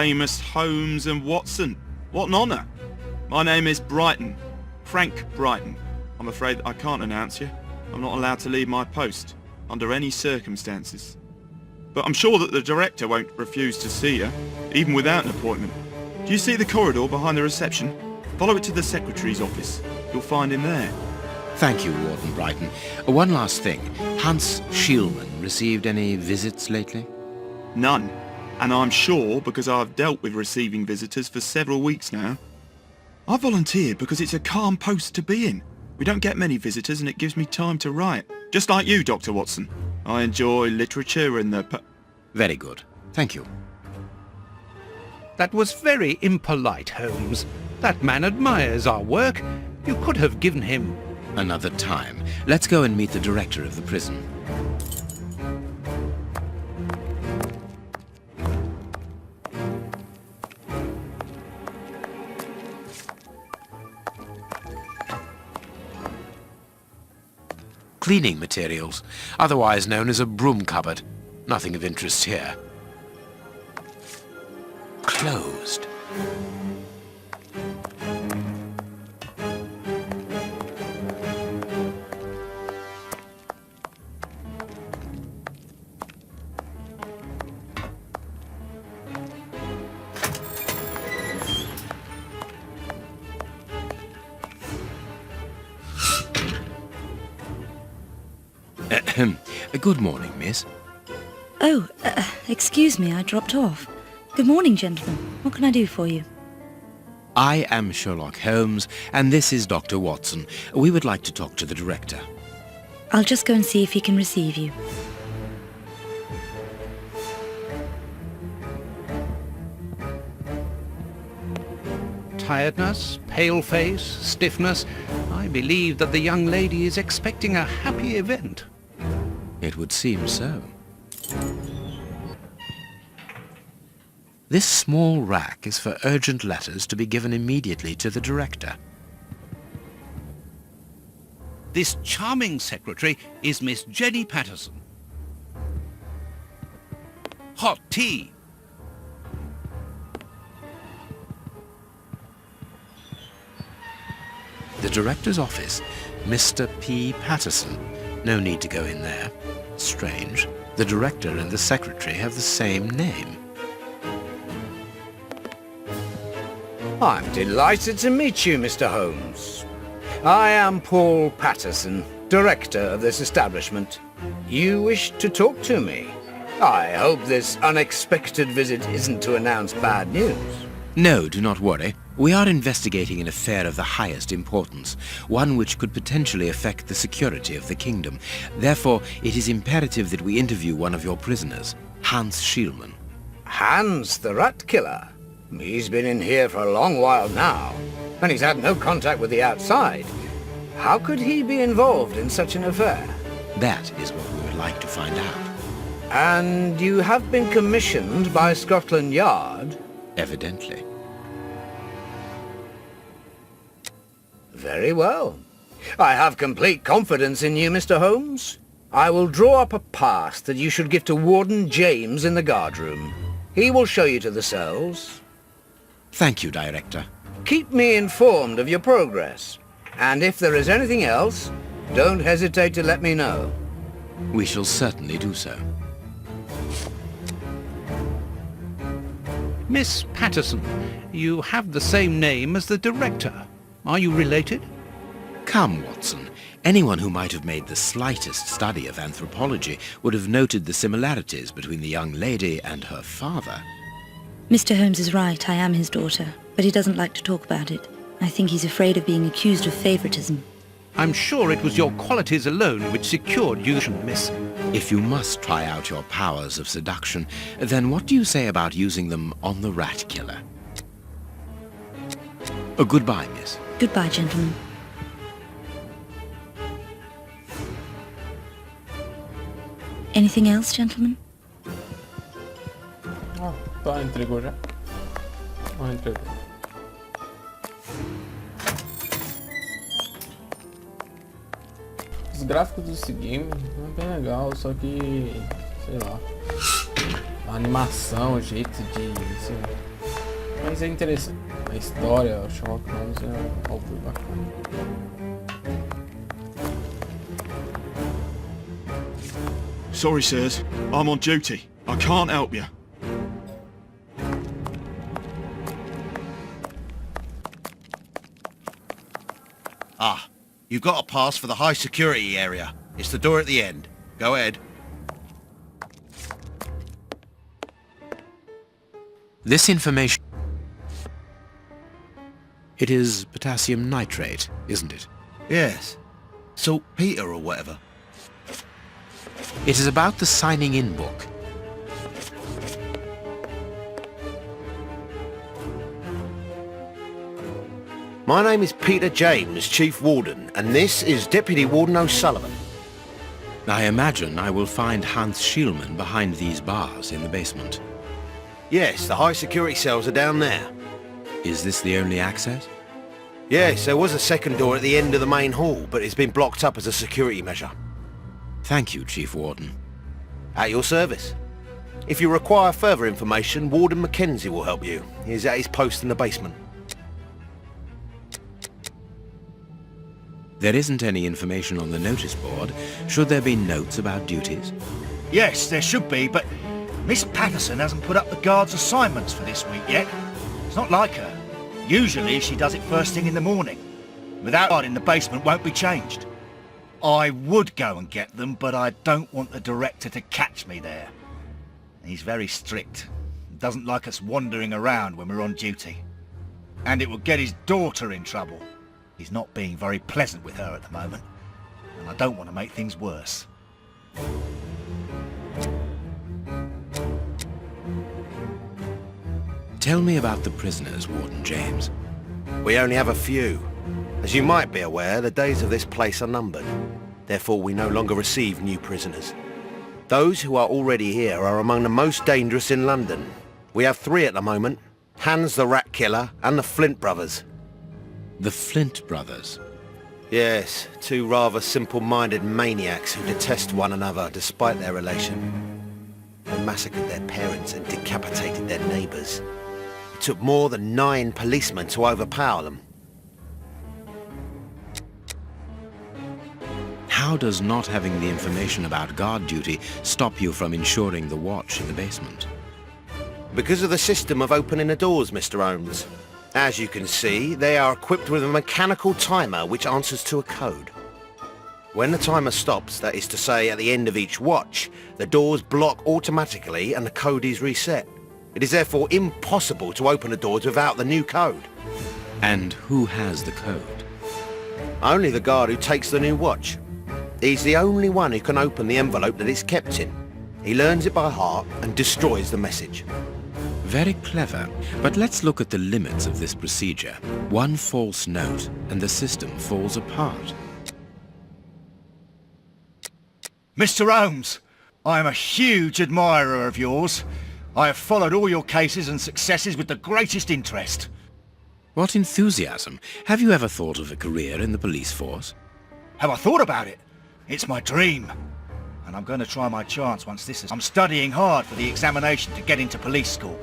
famous Holmes and Watson. What an honour. My name is Brighton. Frank Brighton. I'm afraid I can't announce you. I'm not allowed to leave my post, under any circumstances. But I'm sure that the director won't refuse to see you, even without an appointment. Do you see the corridor behind the reception? Follow it to the secretary's office. You'll find him there. Thank you, Warden Brighton. One last thing. Hans Schielman received any visits lately? None. And I'm sure because I've dealt with receiving visitors for several weeks now. I volunteered because it's a calm post to be in. We don't get many visitors and it gives me time to write. Just like you, Dr. Watson. I enjoy literature and the... Very good. Thank you. That was very impolite, Holmes. That man admires our work. You could have given him... Another time. Let's go and meet the director of the prison. Cleaning materials, otherwise known as a broom cupboard. Nothing of interest here. Closed. Good morning, miss. Oh, excuse me, I dropped off. Good morning, gentlemen. What can I do for you? I am Sherlock Holmes, and this is Dr. Watson. We would like to talk to the director. I'll just go and see if he can receive you. Tiredness, pale face, stiffness. I believe that the young lady is expecting a happy event. It would seem so. This small rack is for urgent letters to be given immediately to the director. This charming secretary is Miss Jenny Patterson. Hot tea. The director's office, Mr. P. Patterson. No need to go in there. Strange. The director and the secretary have the same name. I'm delighted to meet you, Mr. Holmes. I am Paul Patterson, director of this establishment. You wish to talk to me? I hope this unexpected visit isn't to announce bad news. No, do not worry. We are investigating an affair of the highest importance, one which could potentially affect the security of the kingdom. Therefore, it is imperative that we interview one of your prisoners, Hans Schielman. Hans, the rat killer? He's been in here for a long while now, and he's had no contact with the outside. How could he be involved in such an affair? That is what we would like to find out. And you have been commissioned by Scotland Yard? Evidently. Very well. I have complete confidence in you, Mr. Holmes. I will draw up a pass that you should give to Warden James in the guardroom. He will show you to the cells. Thank you, Director. Keep me informed of your progress. And if there is anything else, don't hesitate to let me know. We shall certainly do so. Miss Patterson, you have the same name as the director. Are you related? Come, Watson. Anyone who might have made the slightest study of anthropology would have noted the similarities between the young lady and her father. Mr. Holmes is right, I am his daughter, but he doesn't like to talk about it. I think he's afraid of being accused of favoritism. I'm sure it was your qualities alone which secured you, miss. If you must try out your powers of seduction, then what do you say about using them on the rat killer? Goodbye, miss. Goodbye, gentlemen. Anything else, gentlemen? Ah, tá, entregou já. Ah, entregou. Os gráficos desse game é bem legal, só que, sei lá, a animação, o jeito de, sei lá, Mas é interessante. A história, o Sherlock Holmes é algo bacana. Sorry, sirs. I'm on duty. I can't help you. Ah, you've got a pass for the high security area. It's the door at the end. Go ahead. This information... It is potassium nitrate, isn't it? Yes. Saltpeter or whatever. It is about the signing in book. My name is Peter James, Chief Warden, and this is Deputy Warden O'Sullivan. I imagine I will find Hans Schielmann behind these bars in the basement. Yes, the high security cells are down there. Is this the only access? Yes, there was a second door at the end of the main hall, but it's been blocked up as a security measure. Thank you, Chief Warden. At your service. If you require further information, Warden Mackenzie will help you. He's at his post in the basement. There isn't any information on the notice board. Should there be notes about duties? Yes, there should be, but Miss Patterson hasn't put up the guards' assignments for this week yet. It's not like her. Usually she does it first thing in the morning. Without guard in the basement won't be changed. I would go and get them, but I don't want the director to catch me there. He's very strict. Doesn't like us wandering around when we're on duty. And it will get his daughter in trouble. He's not being very pleasant with her at the moment, and I don't want to make things worse. Tell me about the prisoners, Warden James. We only have a few. As you might be aware, the days of this place are numbered. Therefore, we no longer receive new prisoners. Those who are already here are among the most dangerous in London. We have 3 at the moment. Hans the Rat Killer and the Flint Brothers. The Flint brothers. Yes, 2 rather simple-minded maniacs who detest one another despite their relation. They massacred their parents and decapitated their neighbours. It took more than 9 policemen to overpower them. How does not having the information about guard duty stop you from ensuring the watch in the basement? Because of the system of opening the doors, Mr. Holmes. As you can see, they are equipped with a mechanical timer which answers to a code. When the timer stops, that is to say at the end of each watch, the doors block automatically and the code is reset. It is therefore impossible to open the doors without the new code. And who has the code? Only the guard who takes the new watch. He's the only one who can open the envelope that it's kept in. He learns it by heart and destroys the message. Very clever, but let's look at the limits of this procedure. One false note and the system falls apart. Mr. Holmes, I am a huge admirer of yours. I have followed all your cases and successes with the greatest interest. What enthusiasm! Have you ever thought of a career in the police force? Have I thought about it? It's my dream. And I'm going to try my chance once this is... I'm studying hard for the examination to get into police school.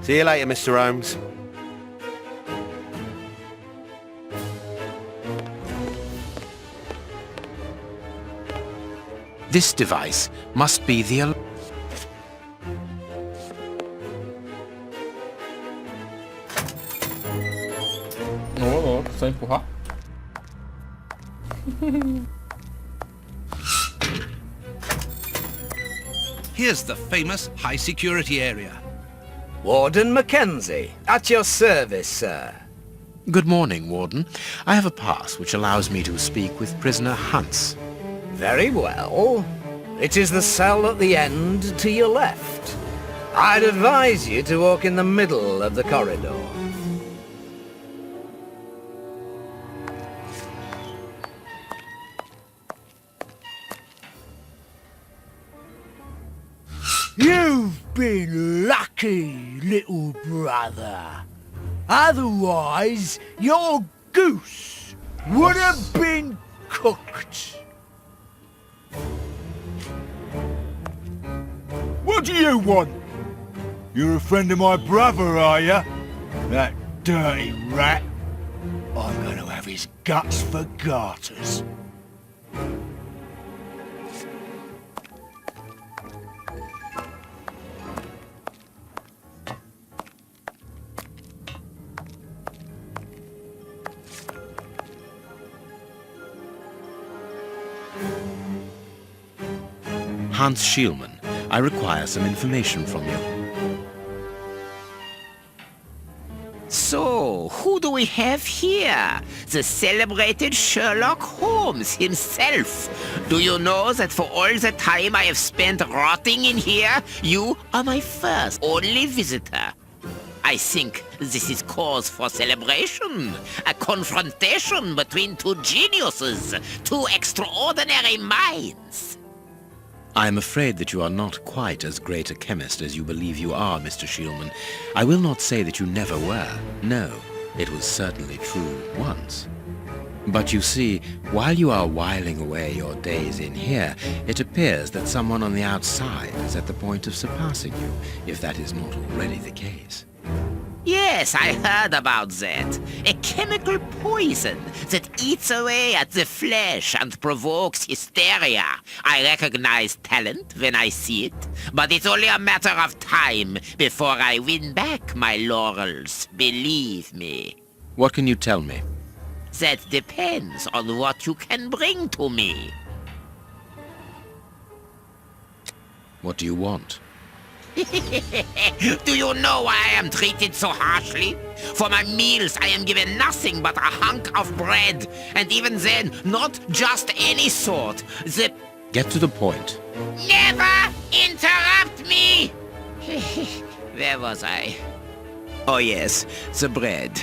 See you later, Mr. Holmes. This device must be the... Ô, louco, só empurrar. Here's the famous high security area. Warden Mackenzie, at your service, sir. Good morning, Warden. I have a pass which allows me to speak with prisoner Hans. Very well. It is the cell at the end to your left. I'd advise you to walk in the middle of the corridor. You've been lucky, little brother. Otherwise, your goose would have been cooked. What do you want? You're a friend of my brother, are you? That dirty rat. I'm going to have his guts for garters. Hans Schielmann, I require some information from you. So, who do we have here? The celebrated Sherlock Holmes himself. Do you know that for all the time I have spent rotting in here, you are my first only visitor? I think this is cause for celebration. A confrontation between two geniuses, two extraordinary minds. I am afraid that you are not quite as great a chemist as you believe you are, Mr. Schielmann. I will not say that you never were. No, it was certainly true once. But you see, while you are whiling away your days in here, it appears that someone on the outside is at the point of surpassing you, if that is not already the case. Yes, I heard about that. A chemical poison that eats away at the flesh and provokes hysteria. I recognize talent when I see it, but it's only a matter of time before I win back my laurels, believe me. What can you tell me? That depends on what you can bring to me. What do you want? Do you know why I am treated so harshly? For my meals, I am given nothing but a hunk of bread. And even then, not just any sort. Get to the point. Never interrupt me! Where was I? Oh yes, the bread.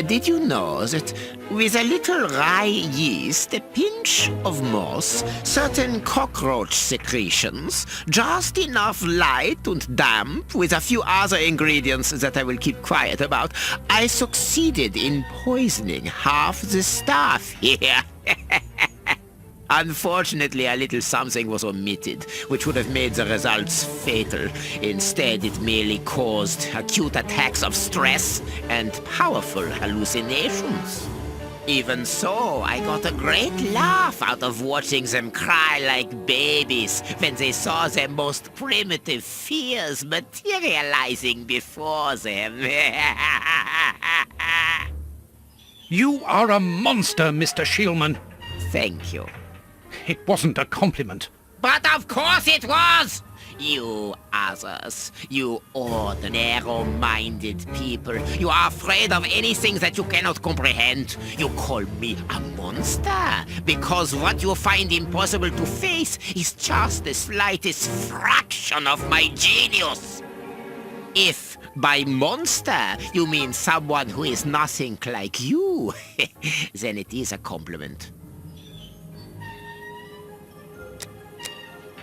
Did you know that with a little rye yeast, a pinch of moss, certain cockroach secretions, just enough light and damp, with a few other ingredients that I will keep quiet about, I succeeded in poisoning half the staff here. Unfortunately, a little something was omitted, which would have made the results fatal. Instead, it merely caused acute attacks of stress and powerful hallucinations. Even so, I got a great laugh out of watching them cry like babies when they saw their most primitive fears materializing before them. You are a monster, Mr. Schielmann. Thank you. It wasn't a compliment. But of course it was! You others, you narrow-minded people, you are afraid of anything that you cannot comprehend. You call me a monster because what you find impossible to face is just the slightest fraction of my genius. If by monster you mean someone who is nothing like you, then it is a compliment.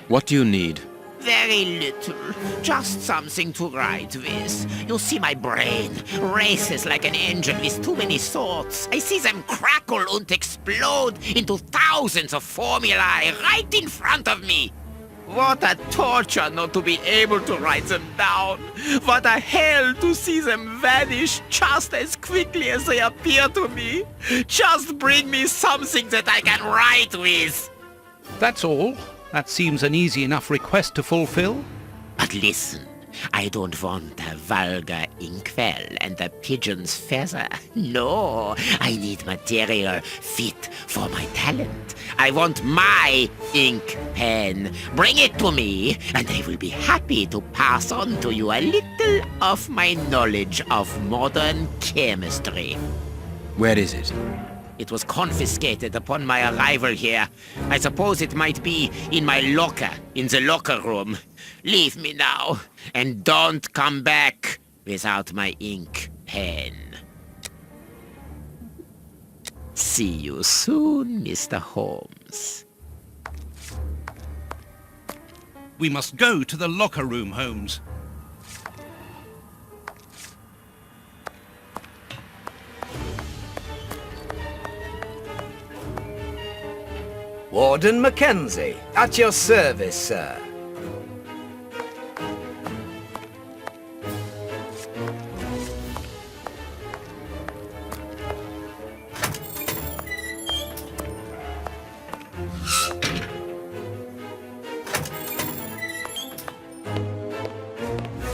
What do you need? Very little. Just something to write with. You see, my brain races like an engine with too many thoughts. I see them crackle and explode into thousands of formulae right in front of me. What a torture not to be able to write them down. What a hell to see them vanish just as quickly as they appear to me. Just bring me something that I can write with. That's all. That seems an easy enough request to fulfill. But listen, I don't want a vulgar inkwell and a pigeon's feather. No, I need material fit for my talent. I want my ink pen. Bring it to me, and I will be happy to pass on to you a little of my knowledge of modern chemistry. Where is it? It was confiscated upon my arrival here. I suppose it might be in my locker, in the locker room. Leave me now, and don't come back without my ink pen. See you soon, Mr. Holmes. We must go to the locker room, Holmes. Warden Mackenzie, at your service, sir.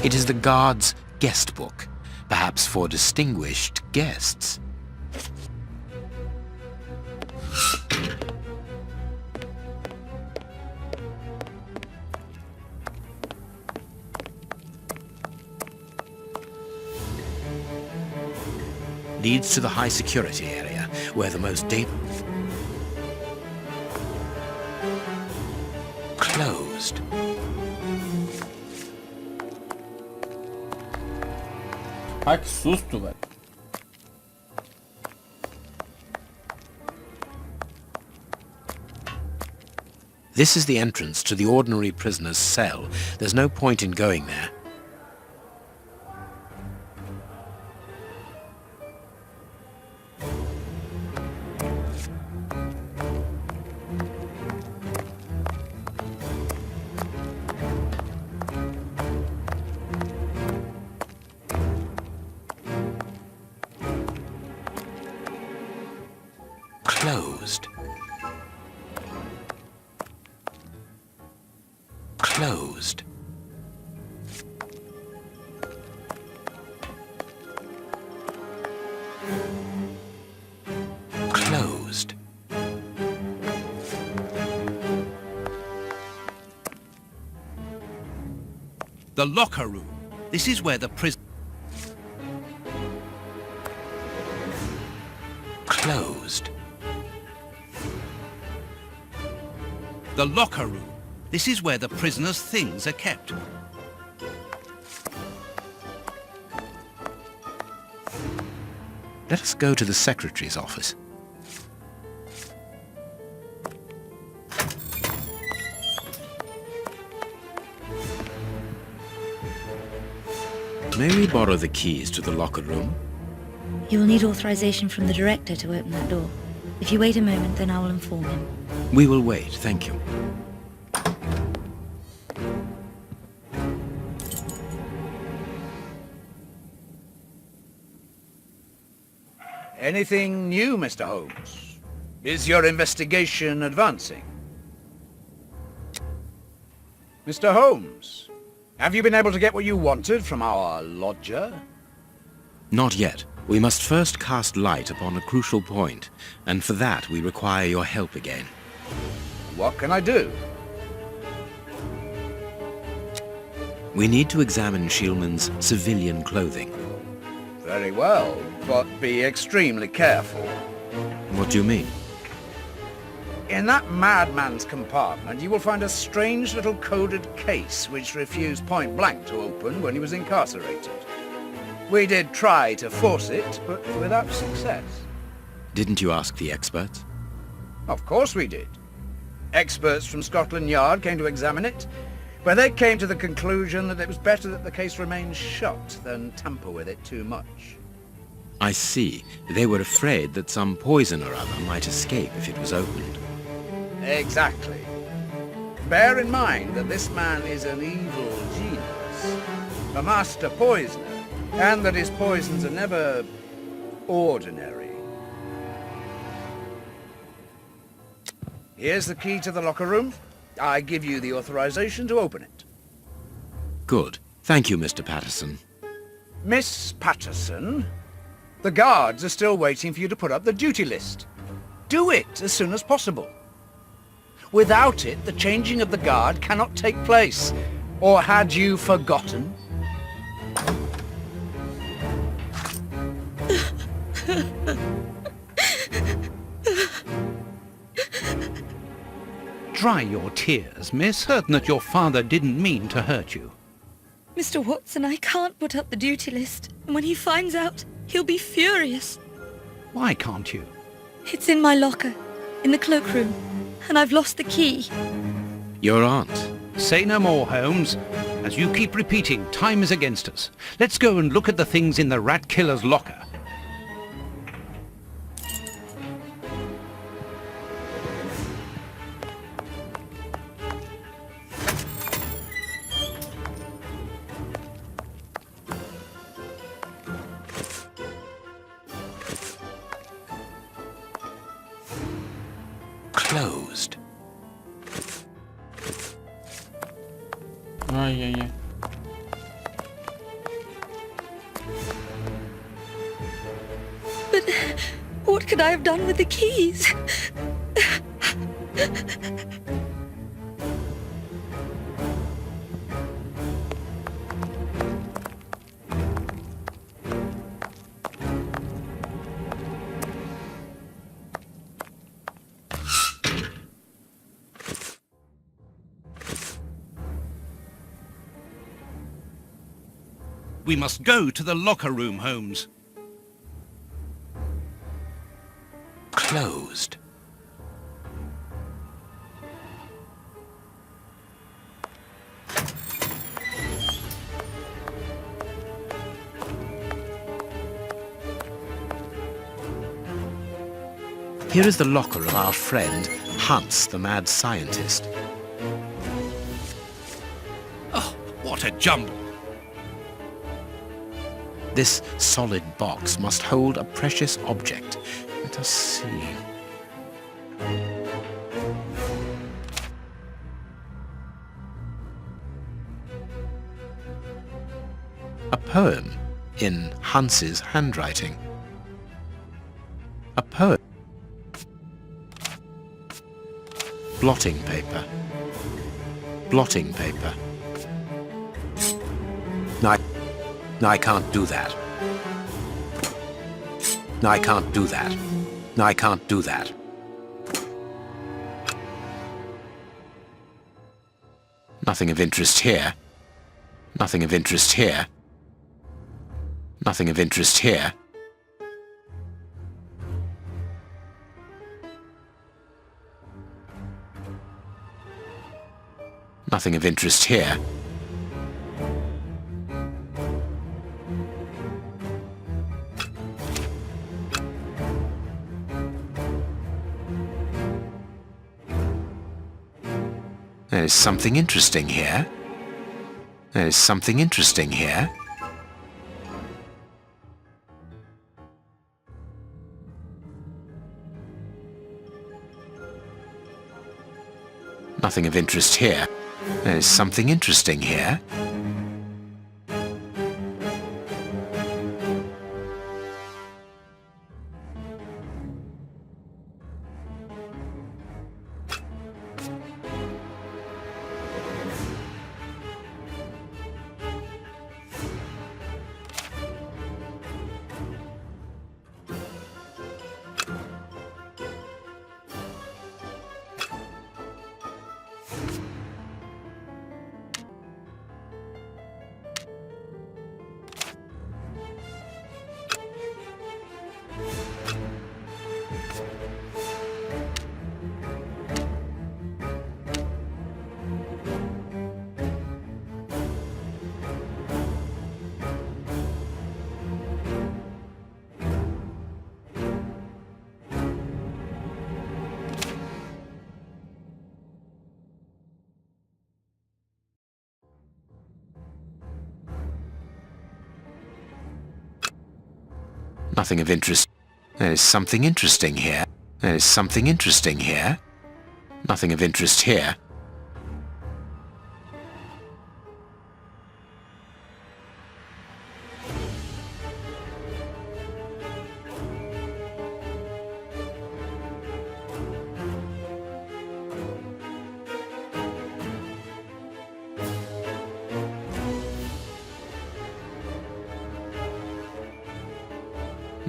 It is the guard's guest book, perhaps for distinguished guests. Leads to the high security area, where the most closed. Ai, que susto, velho. This is the entrance to the ordinary prisoner's cell. There's no point in going there. Closed. Closed. Closed. The locker room. This is where the prison... Closed. The locker room. This is where the prisoner's things are kept. Let us go to the secretary's office. May we borrow the keys to the locker room? You will need authorization from the director to open that door. If you wait a moment, then I will inform him. We will wait, thank you. Anything new, Mr. Holmes? Is your investigation advancing? Mr. Holmes, have you been able to get what you wanted from our lodger? Not yet. We must first cast light upon a crucial point, and for that we require your help again. What can I do? We need to examine Shieldman's civilian clothing. Very well, but be extremely careful. What do you mean? In that madman's compartment, you will find a strange little coded case which refused point blank to open when he was incarcerated. We did try to force it, but without success. Didn't you ask the experts? Of course we did. Experts from Scotland Yard came to examine it, but they came to the conclusion that it was better that the case remained shut than tamper with it too much. I see. They were afraid that some poison or other might escape if it was opened. Exactly. Bear in mind that this man is an evil genius, a master poisoner, and that his poisons are never ordinary. Here's the key to the locker room. I give you the authorization to open it. Good. Thank you, Mr. Patterson. Miss Patterson, the guards are still waiting for you to put up the duty list. Do it as soon as possible. Without it, the changing of the guard cannot take place. Or had you forgotten? Dry your tears, miss. Certain that your father didn't mean to hurt you. Mr. Watson, I can't put up the duty list. And when he finds out, he'll be furious. Why can't you? It's in my locker, in the cloakroom, and I've lost the key. Your aunt. Say no more, Holmes. As you keep repeating, time is against us. Let's go and look at the things in the rat killer's locker. Closed. Ai, ai, ai. What could I have done with the keys? We must go to the locker room, Holmes. Closed. Here is the locker of our friend, Hans, the mad scientist. Oh, what a jumble! This solid box must hold a precious object. Let us see. A poem in Hans's handwriting. A poem. Blotting paper. Blotting paper. I can't do that. I can't do that. I can't do that. Nothing of interest here. Nothing of interest here. Nothing of interest here. Nothing of interest here. There is something interesting here. There is something interesting here. Nothing of interest here. There is something interesting here. Nothing of interest. There is something interesting here. There is something interesting here. Nothing of interest here.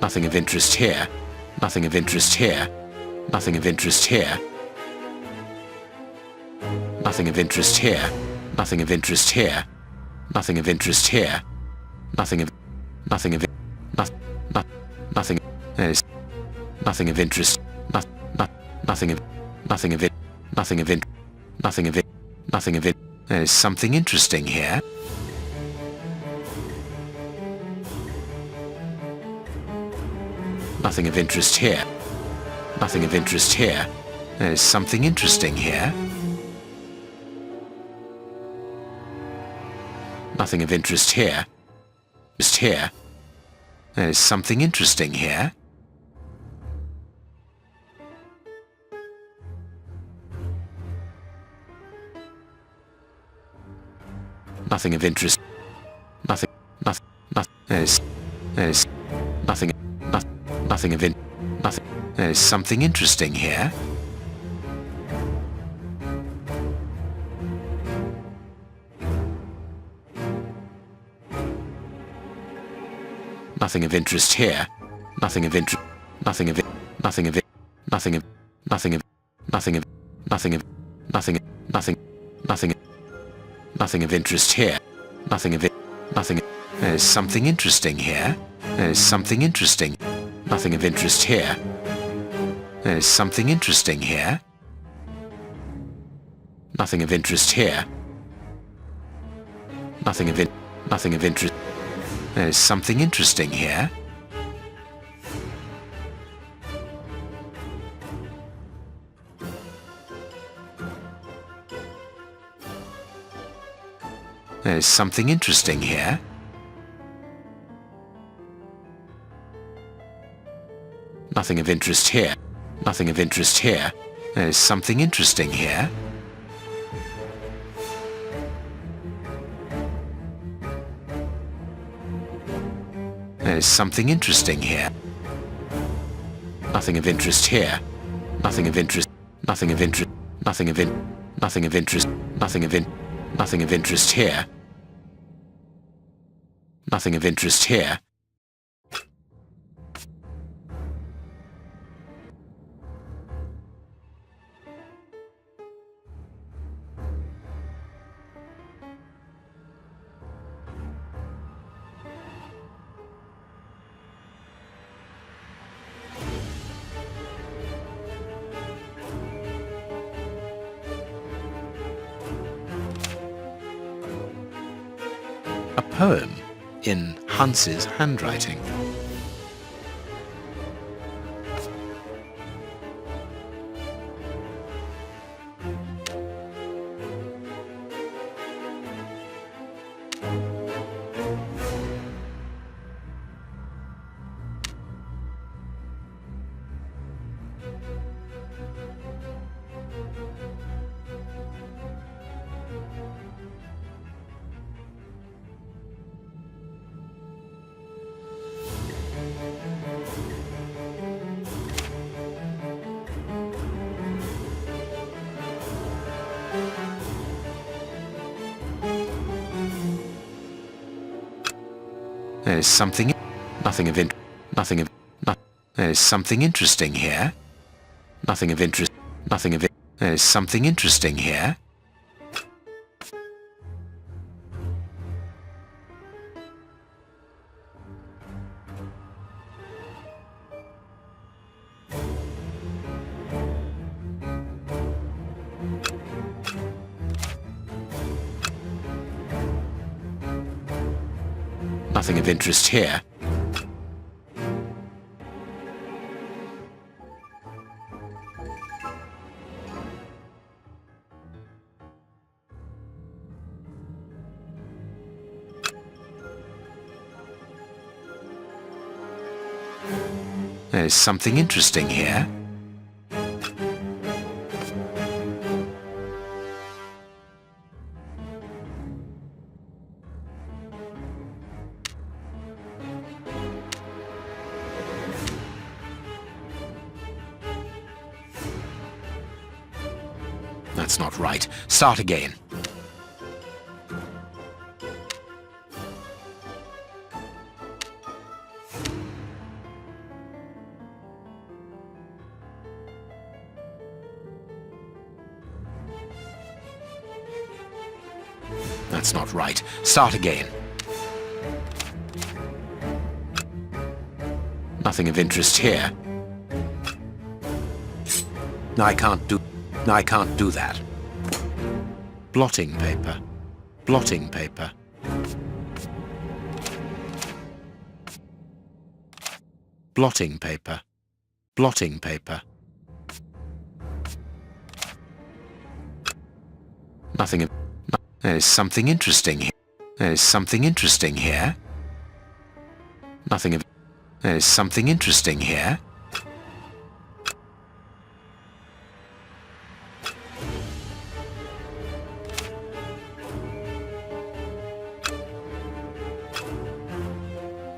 Nothing of interest here. Nothing of interest here. Nothing of interest here. Nothing of interest here. Nothing of interest here. Nothing of interest here. Nothing of nothing of nothing. There is nothing of interest. Nothing of nothing of it. Nothing of it. Nothing of it. Nothing of it. There is something interesting here. Nothing of interest here. Nothing of interest here. There is something interesting here. Nothing of interest here. Just here. There is something interesting here. Nothing of interest. Nothing. There is nothing. Nothing of Nothing. There's something interesting here. Nothing of interest here. Nothing of interest. Nothing of it. Nothing of it. Nothing of. Nothing of. Nothing of. Nothing of. Nothing. Nothing. Nothing. Nothing of interest here. Nothing of it. Nothing. There's something interesting here. There's something interesting. Nothing of interest here. There's something interesting here. Nothing of interest here. Nothing of it. Nothing of interest. There's something interesting here. There's something interesting here. Nothing of interest here. Nothing of interest here. There's something interesting here. There's something interesting here. Nothing of interest here. Nothing of interest. Nothing of interest. Nothing of in. Nothing of interest. Nothing of in. Nothing of interest here. Nothing of interest here. A poem in Hans's handwriting. There's something. Nothing of interest. Nothing of. There's something interesting here. Nothing of interest. Nothing of it. There's something interesting here. Nothing of interest here. There's something interesting here. That's not right. Start again. That's not right. Start again. Nothing of interest here. I can't do that. Blotting paper. Blotting paper. Blotting paper. Blotting paper. Nothing of. There's something interesting here. There's something interesting here. Nothing of. There's something interesting here.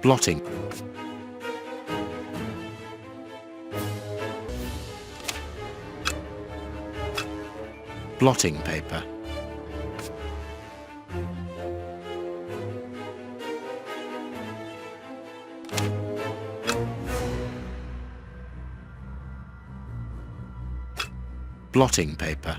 Blotting. Blotting paper. Blotting paper.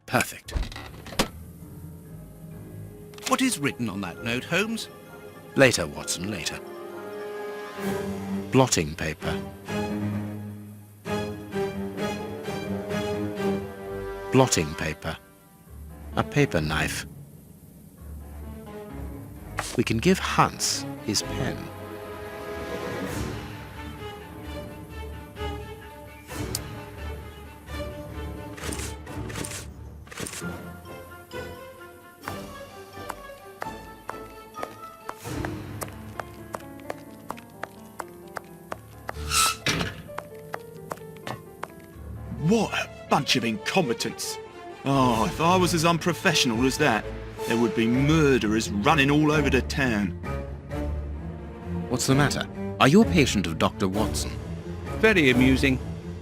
Perfect. What is written on that note, Holmes? Later, Watson, later. Blotting paper. Blotting paper. A paper knife. We can give Hans his pen. What a bunch of incompetents. Oh, if I was as unprofessional as that, there would be murderers running all over the town. What's the matter? Are you a patient of Dr. Watson? Very amusing.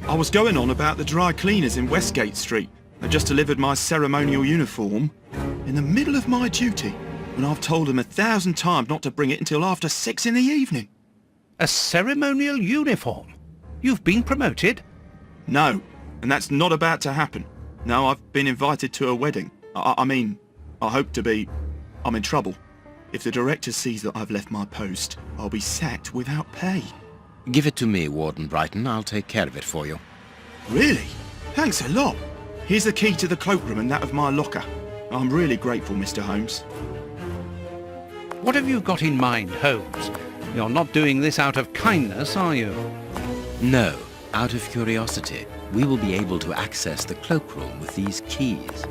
I was going on about the dry cleaners in Westgate Street. They just delivered my ceremonial uniform in the middle of my duty, when I've told them 1,000 times not to bring it until after 6 in the evening. A ceremonial uniform? You've been promoted? No, and that's not about to happen. No, I've been invited to a wedding. I mean, I hope to be... I'm in trouble. If the director sees that I've left my post, I'll be sacked without pay. Give it to me, Warden Brighton. I'll take care of it for you. Really? Thanks a lot. Here's the key to the cloakroom and that of my locker. I'm really grateful, Mr. Holmes. What have you got in mind, Holmes? You're not doing this out of kindness, are you? No, out of curiosity. We will be able to access the cloakroom with these keys.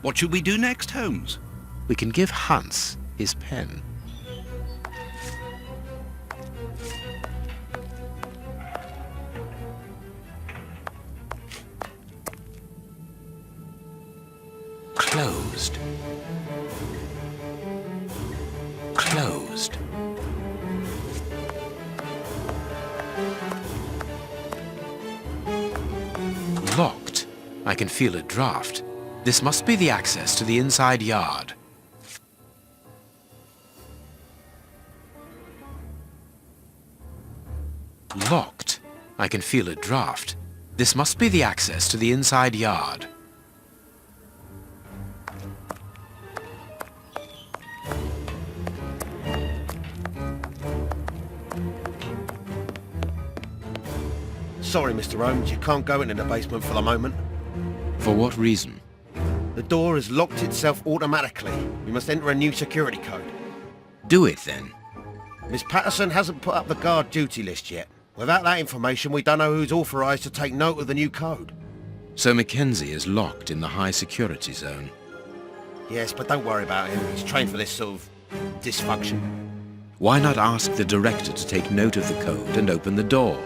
What should we do next, Holmes? We can give Hans his pen. Closed. Closed. Locked. I can feel a draft. This must be the access to the inside yard. Locked. I can feel a draft. This must be the access to the inside yard. Sorry, Mr. Holmes, you can't go into the basement for the moment. For what reason? The door has locked itself automatically. We must enter a new security code. Do it then. Miss Patterson hasn't put up the guard duty list yet. Without that information, we don't know who's authorised to take note of the new code. So Mackenzie is locked in the high security zone. Yes, but don't worry about him. He's trained for this sort of dysfunction. Why not ask the director to take note of the code and open the door?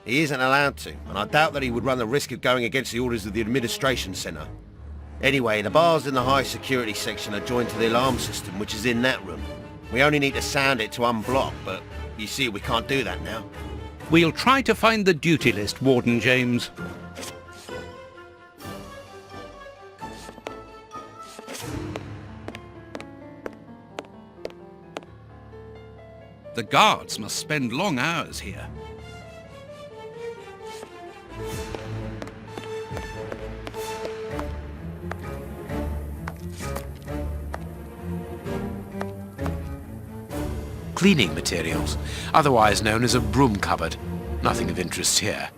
He isn't allowed to, and I doubt that he would run the risk of going against the orders of the administration centre. Anyway, the bars in the high security section are joined to the alarm system, which is in that room. We only need to sound it to unblock, but you see we can't do that now. We'll try to find the duty list, Warden James. The guards must spend long hours here. Cleaning materials, otherwise known as a broom cupboard. Nothing of interest here.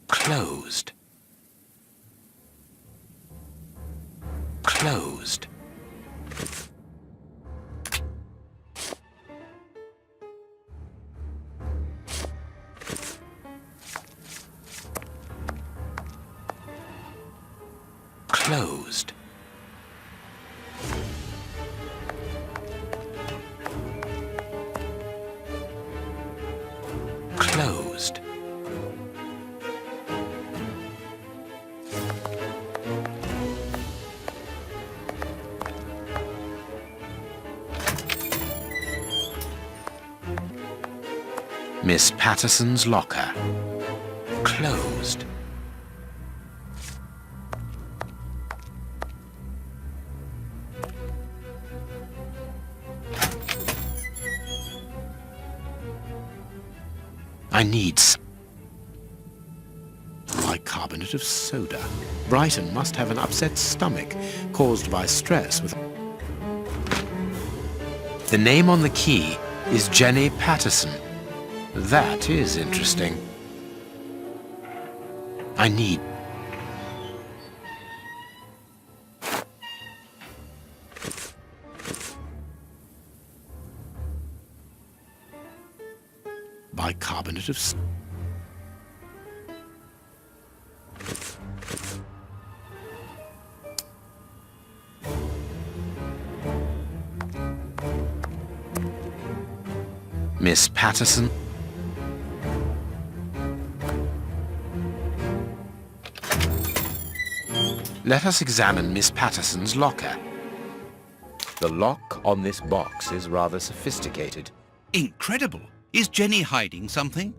Closed. Closed. Closed. Closed. Miss Patterson's locker. Closed. I need bicarbonate of soda. Brighton must have an upset stomach caused by stress with... The name on the key is Jenny Patterson. That is interesting. I need... bicarbonate of... Miss Patterson. Let us examine Miss Patterson's locker. The lock on this box is rather sophisticated. Incredible. Is Jenny hiding something?